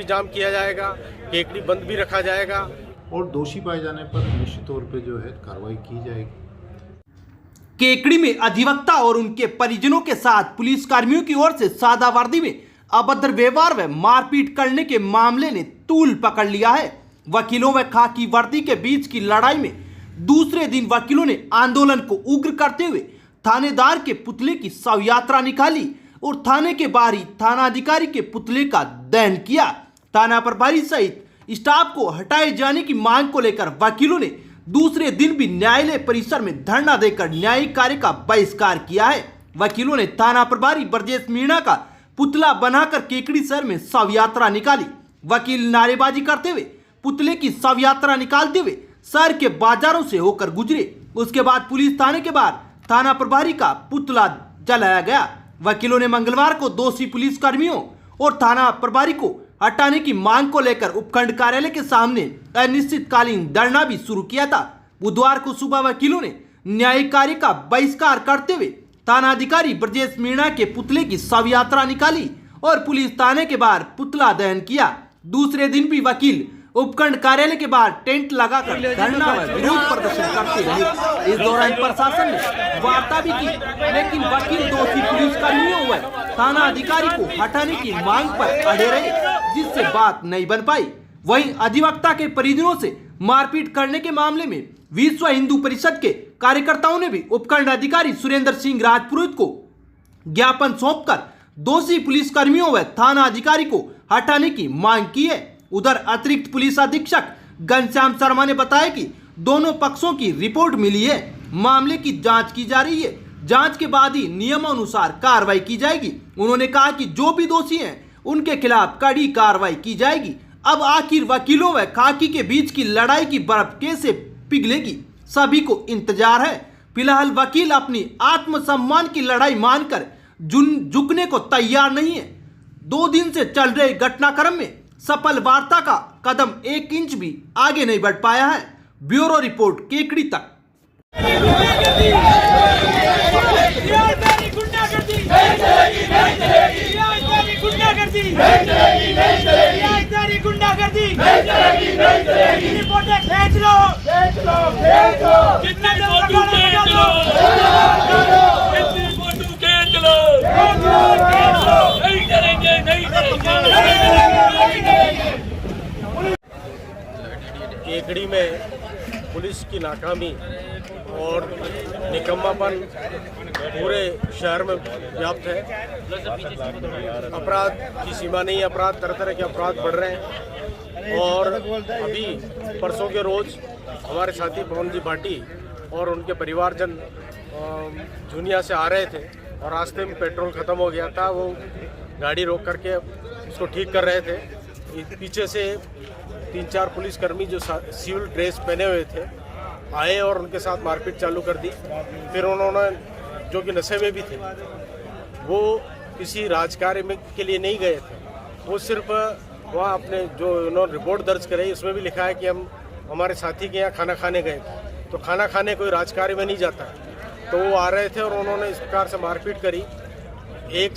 भी जाम किया जाएगा, केकड़ी बंद भी रखा जाएगा और दोषी पाए जाने पर निश्चित तौर पे जो है कार्रवाई की जाएगी। केकड़ी में अधिवक्ता और उनके परिजनों के साथ पुलिस कर्मियों की ओर से सादा वर्दी में अभद्र व्यवहार व मारपीट करने के मामले ने तूल पकड़ लिया है। वकीलों व खाकी वर्दी के बीच की लड़ाई में दूसरे दिन वकीलों ने आंदोलन को उग्र करते हुए थानेदार के पुतले की शव यात्रा निकाली और थाने के बाहर ही थानाधिकारी के पुतले का दहन किया। थाना प्रभारी सहित स्टाफ को हटाए जाने की मांग को लेकर वकीलों ने दूसरे दिन भी न्यायालय परिसर में धरना देकर न्यायिक कार्य का बहिष्कार किया है। वकीलों ने थाना प्रभारी ब्रजेश मीणा का पुतला बनाकर केकड़ी शहर में शव यात्रा निकाली। वकील नारेबाजी करते हुए पुतले की शव यात्रा निकालते हुए शहर के बाजारों से होकर गुजरे। उसके बाद पुलिस थाने के बाहर थाना प्रभारी का पुतला जलाया गया। वकीलों ने मंगलवार को दोषी पुलिस कर्मियों और थाना प्रभारी को हटाने की मांग को लेकर उपखंड कार्यालय के सामने अनिश्चितकालीन धरना भी शुरू किया था। बुधवार को सुबह वकीलों ने न्यायिक कार्य का बहिष्कार करते हुए थानाधिकारी ब्रजेश मीणा के पुतले की शव यात्रा निकाली और पुलिस थाने के बाहर पुतला दहन किया। दूसरे दिन भी वकील उपखंड कार्यालय के बाहर टेंट लगाकर धरना व विरोध प्रदर्शन करते रहे। इस दौरान प्रशासन ने वार्ता भी की, लेकिन वकील दोषी पुलिस कर्मियों व थाना अधिकारी को हटाने की मांग पर अड़े रहे, जिससे बात नहीं बन पाई। वहीं अधिवक्ता के परिजनों से मारपीट करने के मामले में विश्व हिंदू परिषद के कार्यकर्ताओं ने भी उपखंड अधिकारी सुरेंद्र सिंह राजपुरोहित को ज्ञापन सौंपकर दोषी पुलिस कर्मियों व थाना अधिकारी को हटाने की मांग की है। उधर अतिरिक्त पुलिस अधीक्षक घनश्याम शर्मा ने बताया कि दोनों पक्षों की रिपोर्ट मिली है, मामले की जांच की जा रही है, जांच के बाद ही नियमानुसार कार्रवाई की जाएगी। उन्होंने कहा कि जो भी दोषी हैं उनके खिलाफ कड़ी कार्रवाई की जाएगी। अब आखिर वकीलों व खाकी के बीच की लड़ाई की बर्फ कैसे पिघलेगी, सभी को इंतजार है। फिलहाल वकील अपनी आत्मसम्मान की लड़ाई मानकर झुकने को तैयार नहीं है। 2 दिन से चल रहे घटनाक्रम में सफल वार्ता का कदम 1 इंच भी आगे नहीं बढ़ पाया है। ब्यूरो रिपोर्ट केकड़ी तक। केकड़ी में पुलिस की नाकामी और निकम्मापन पूरे शहर में व्याप्त है। अपराध की सीमा नहीं, अपराध तरह तरह के अपराध बढ़ रहे हैं। और अभी परसों के रोज हमारे साथी पवन जी भाटी और उनके परिवारजन जूनिया से आ रहे थे और रास्ते में पेट्रोल ख़त्म हो गया था। वो गाड़ी रोक करके उसको ठीक कर रहे थे। पीछे से 3-4 पुलिसकर्मी जो सिविल ड्रेस पहने हुए थे आए और उनके साथ मारपीट चालू कर दी। फिर उन्होंने, जो कि नशे में भी थे, वो किसी राजकार्य में के लिए नहीं गए थे, वो सिर्फ वहाँ अपने जो उन्होंने रिपोर्ट दर्ज कराई उसमें भी लिखा है कि हम हमारे साथी के यहाँ खाना खाने गए थे। तो खाना खाने कोई राजकार्य में नहीं जाता है। तो वो आ रहे थे और उन्होंने इस प्रकार से मारपीट करी। एक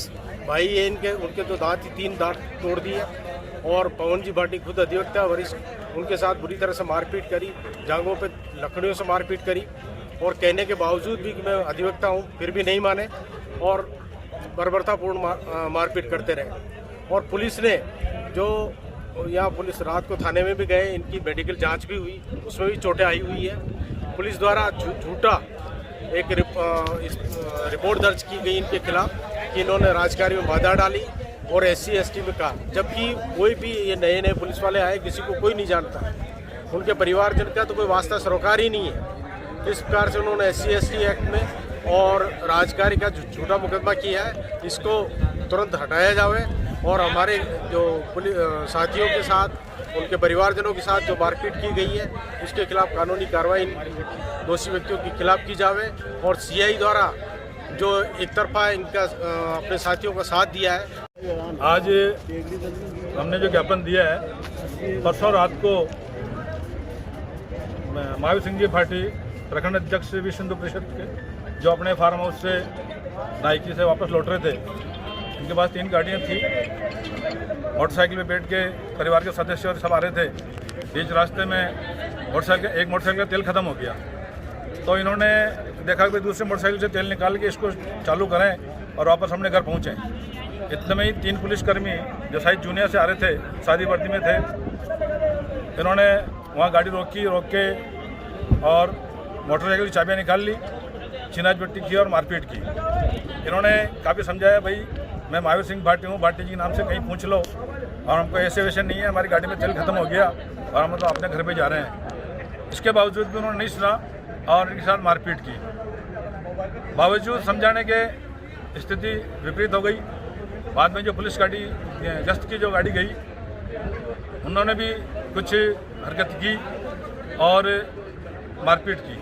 भाई है इनके, उनके तो दांत ही 3 दांत तोड़ दिए और पवन जी भाटी खुद अधिवक्ता वरिष्ठ, उनके साथ बुरी तरह से मारपीट करी, जांघों पे लकड़ियों से मारपीट करी। और कहने के बावजूद भी कि मैं अधिवक्ता हूँ फिर भी नहीं माने और बर्बरतापूर्ण मारपीट करते रहे। और पुलिस ने, जो यहाँ पुलिस रात को थाने में भी गए, इनकी मेडिकल जांच भी हुई, उसमें भी चोटें आई हुई है। पुलिस द्वारा झूठा एक रिपोर्ट दर्ज की गई इनके खिलाफ कि इन्होंने राजकार्य में बाधा डाली और SC ST में कहा, जबकि कोई भी ये नए नए पुलिस वाले आए, किसी को कोई नहीं जानता, उनके परिवारजन का तो कोई वास्ता सरोकार ही नहीं है। इस प्रकार से उन्होंने SC ST एक्ट में और राजकार्य का झूठा मुकदमा किया है। इसको तुरंत हटाया जाए और हमारे जो पुलिस साथियों के साथ, उनके परिवारजनों के साथ जो मारपीट की गई है उसके खिलाफ कानूनी कार्रवाई दोषी व्यक्तियों के खिलाफ की जाए। और CI द्वारा जो एक तरफा इनका अपने साथियों का साथ दिया है, आज हमने जो ज्ञापन दिया है, परसों रात को महावीर सिंह जी भाटी प्रखंड अध्यक्ष विश्व हिंदू परिषद के, जो अपने फार्म हाउस से नाइकी से वापस लौट रहे थे, इनके पास 3 गाड़ियाँ थी। मोटरसाइकिल पे बैठ के परिवार के सदस्य और सब आ रहे थे। बीच रास्ते में एक मोटरसाइकिल का तेल ख़त्म हो गया, तो इन्होंने देखा कि दूसरे मोटरसाइकिल से तेल निकाल के इसको चालू करें और वापस अपने घर पहुँचें। इतने में ही 3 पुलिसकर्मी जो शायद जूनियर से आ रहे थे, शादी वर्दी में थे, इन्होंने वहाँ गाड़ी रोक के और मोटरसाइकिल की चाबियाँ निकाल ली, छीनाझपट्टी की और मारपीट की। इन्होंने काफ़ी समझाया, भाई मैं महावीर सिंह भाटी हूँ, भाटी जी के नाम से कहीं पूछ लो, और हमको ऐसे वैसे नहीं है, हमारी गाड़ी में तेल खत्म हो गया और हम तो अपने घर पे जा रहे हैं। इसके बावजूद भी उन्होंने नहीं सुना और इनके साथ मारपीट की। बावजूद समझाने के स्थिति विपरीत हो गई। बाद में जो पुलिस गाड़ी गश्त की जो गाड़ी गई, उन्होंने भी कुछ हरकत की और मारपीट की।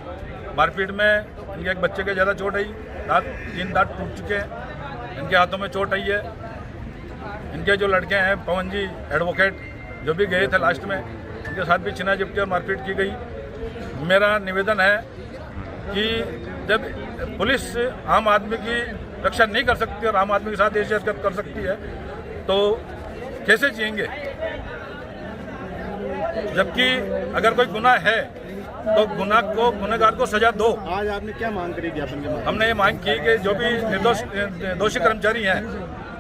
मारपीट में इनके एक बच्चे के ज़्यादा चोट आई, 3 दांत टूट चुके हैं, इनके हाथों में चोट आई है। इनके जो लड़के हैं पवन जी एडवोकेट, जो भी गए थे लास्ट में, उनके साथ भी छीना-झपटी और मारपीट की गई। मेरा निवेदन है कि जब पुलिस आम आदमी की रक्षा नहीं कर सकती और आम आदमी के साथ ऐसी हरकत कर सकती है तो कैसे जिएंगे। जबकि अगर कोई गुनाह है तो गुनहगार को सजा दो। आज आपने क्या मांग करी ज्ञापन के माध्यम? हमने ये मांग की कि जो भी दोषी कर्मचारी हैं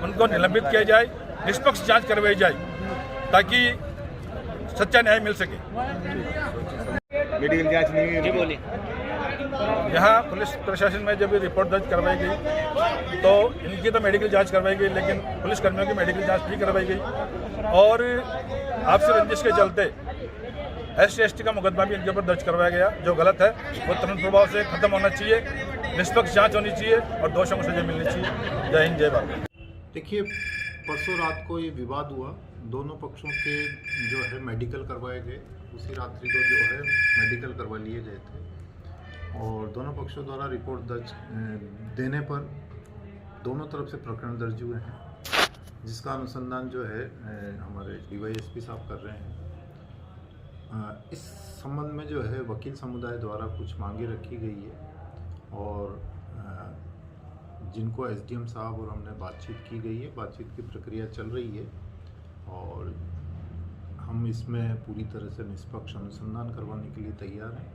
उनको निलंबित किया जाए, निष्पक्ष जांच करवाई जाए ताकि सच्चा न्याय मिल सके। मेडिकल जांच नहीं हुई? बोलिए। यहाँ पुलिस प्रशासन में जब ये रिपोर्ट दर्ज करवाई गई तो इनकी तो मेडिकल जांच करवाई गई, लेकिन पुलिस कर्मियों की मेडिकल जांच नहीं करवाई गई और आपसी रंजिश के चलते SC/ST का मुकदमा भी इनके ऊपर दर्ज करवाया गया, जो गलत है। वो तुरंत प्रभाव से खत्म होना चाहिए, निष्पक्ष जांच होनी चाहिए और दोषियों को सजा मिलनी चाहिए। जय हिंद, जय भारत। देखिए, परसों रात को ये विवाद हुआ, दोनों पक्षों के जो है मेडिकल करवाए गए। उसी रात्रि को जो है मेडिकल करवा लिए गए थे और दोनों पक्षों द्वारा रिपोर्ट दर्ज देने पर दोनों तरफ से प्रकरण दर्ज हुए हैं, जिसका अनुसंधान जो है हमारे DYSP साहब कर रहे हैं। इस संबंध में जो है वकील समुदाय द्वारा कुछ मांगे रखी गई है और जिनको SDM साहब और हमने बातचीत की गई है, बातचीत की प्रक्रिया चल रही है और हम इसमें पूरी तरह से निष्पक्ष अनुसंधान करवाने के लिए तैयार हैं।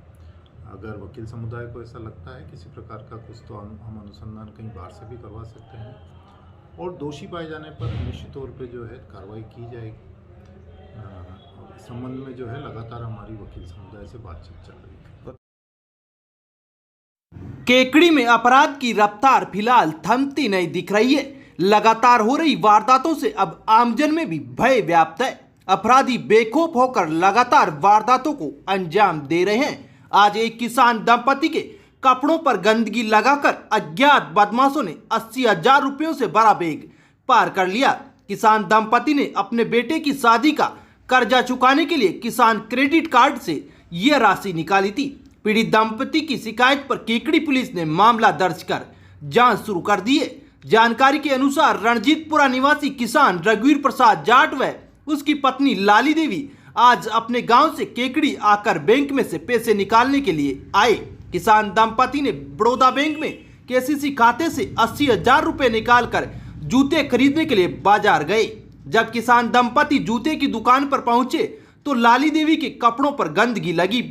अगर वकील समुदाय को ऐसा लगता है किसी प्रकार का कुछ, तो हम अनुसंधान कहीं बाहर से भी करवा सकते हैं और दोषी पाए जाने पर निश्चित तौर पे जो है कार्रवाई की जाएगी। इस संबंध में जो है लगातार हमारी वकील समुदाय से बातचीत चल रही है। केकड़ी में अपराध की रफ्तार फिलहाल थमती नहीं दिख रही है। लगातार हो रही वारदातों से अब आमजन में भी भय व्याप्त है। अपराधी बेखौफ होकर लगातार वारदातों को अंजाम दे रहे हैं। आज एक किसान दंपति के कपड़ों पर गंदगी लगाकर अज्ञात बदमाशों ने 80,000 रुपयों से बड़ा बैग पार कर लिया। किसान दंपति ने अपने बेटे की शादी का कर्जा चुकाने के लिए किसान क्रेडिट कार्ड से यह राशि निकाली थी। पीड़ित दंपति की शिकायत पर केकड़ी पुलिस ने मामला दर्ज कर जांच शुरू कर दी है। जानकारी के अनुसार रणजीतपुरा निवासी किसान रघुवीर प्रसाद जाट व उसकी पत्नी लाली देवी आज अपने गांव से केकड़ी आकर बैंक में से पैसे निकालने के लिए आए। किसान दंपति ने बड़ौदा बैंक में KCC खाते से 80,000 रुपए निकालकर जूते खरीदने के लिए बाजार गए। जब किसान दंपति जूते की दुकान पर पहुंचे तो लाली देवी के कपड़ों पर गंदगी लगी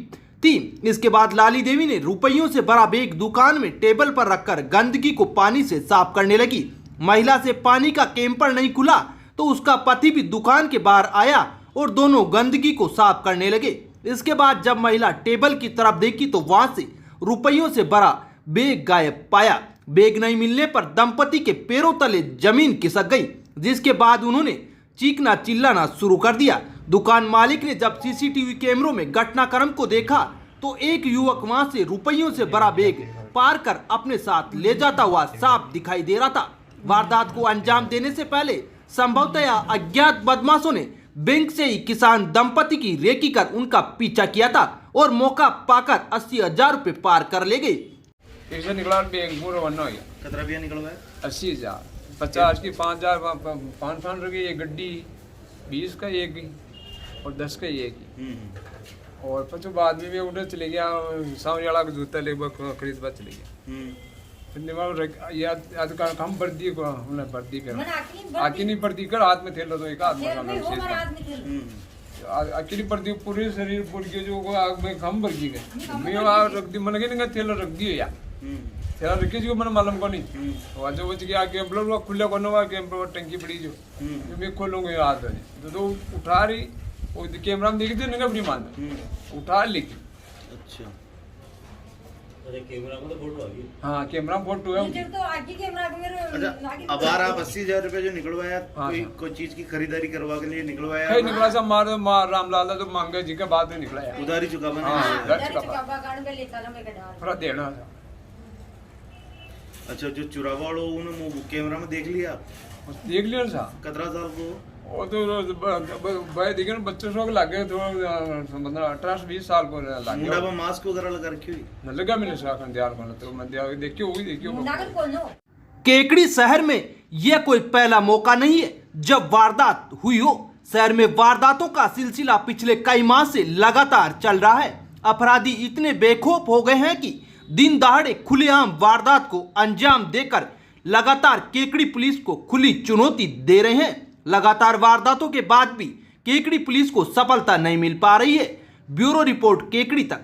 थी। इसके बाद लाली देवी ने रुपयों से भरा बैग दुकान में टेबल पर रखकर गंदगी को पानी से साफ करने लगी। महिला से पानी का कैंपर नहीं खुला तो उसका पति भी दुकान के बाहर आया और दोनों गंदगी को साफ करने लगे। इसके बाद जब महिला टेबल की तरफ देखी तो वहां से रुपयों से भरा बैग गायब पाया। बैग नहीं मिलने पर दंपति के पैरों तले जमीन खिसक गई, जिसके बाद उन्होंने चीखना चिल्लाना शुरू कर दिया। दुकान मालिक ने जब CCTV कैमरों में घटनाक्रम को देखा तो एक युवक वहां से रुपयों से भरा बैग पार कर अपने साथ ले जाता हुआ साफ दिखाई दे रहा था। वारदात को अंजाम देने से पहले संभवतः अज्ञात बदमाशों ने बैंक से ही किसान दंपति की रेकी कर उनका पीछा किया था और मौका पाकर 80,000 रुपए पार कर ले गए। पैसे निकला बैंक पूरा बनना हो गया। कितना रुपया निकलवाया? 80,000, 50 की 5,000, 500 रुपये एक गड्डी, 20 का एक की और 10 का एक की। और फिर बाद में भी उधर चले गया, सामने वाला का जूता ले खरीद बात चले गया। हम वर्दी को हमने वर्दी कर आकी नहीं वर्दी कर हाथ में थैला तो एक हाथ में अकेली पर्दी पूरे शरीर पूरी के जो आग में हम वर्दी गए मैं रख दी मन के नहीं थैला रख दियो यार थैला रखी जो मैंने मालूम को नहीं आज बच गया आगे ब्लड खुला करने वाला कैमरा टंकी पड़ी जो मैं खोलूंगा हाथ तो उठा रही वो कैमरा में देखी थी नहीं अपनी मान उठा लेकिन अच्छा कैमरा में तो फोटो आ गई। हाँ कैमरा फोटो है तो आगे कैमरा मेरे अच्छा अब आप 80,000 रुपए जो निकलवाया कोई चीज की खरीदारी करवा के लिए निकलवाया कहीं निकला सा मार रामलाल तो मांगे जी के बाद में निकला है उधारी चुका बना पूरा देना अच्छा जो चुरावा वालों उन्होंने कैमरा में देख लिया देख लिया सा कितना साल को वो तो भाई देखे ना बच्चों शौक लग गए थोड़ा 18-20 साल को लग मुंडा गया में मास्क वगैरह लगा रखी हुई न लगा मैंने शाखन ध्यान करना तो मैं देखियो वही देखियो केकड़ी शहर में यह कोई पहला मौका नहीं है जब वारदात हुई हो। शहर में वारदातों का सिलसिला पिछले कई माह से लगातार चल रहा है। अपराधी इतने बेखौफ हो गए हैं कि दिन दहाड़े खुलेआम वारदात को अंजाम देकर लगातार केकड़ी पुलिस को खुली चुनौती दे रहे हैं। लगातार वारदातों के बाद भी केकड़ी पुलिस को सफलता नहीं मिल पा रही है। ब्यूरो रिपोर्ट केकड़ी तक।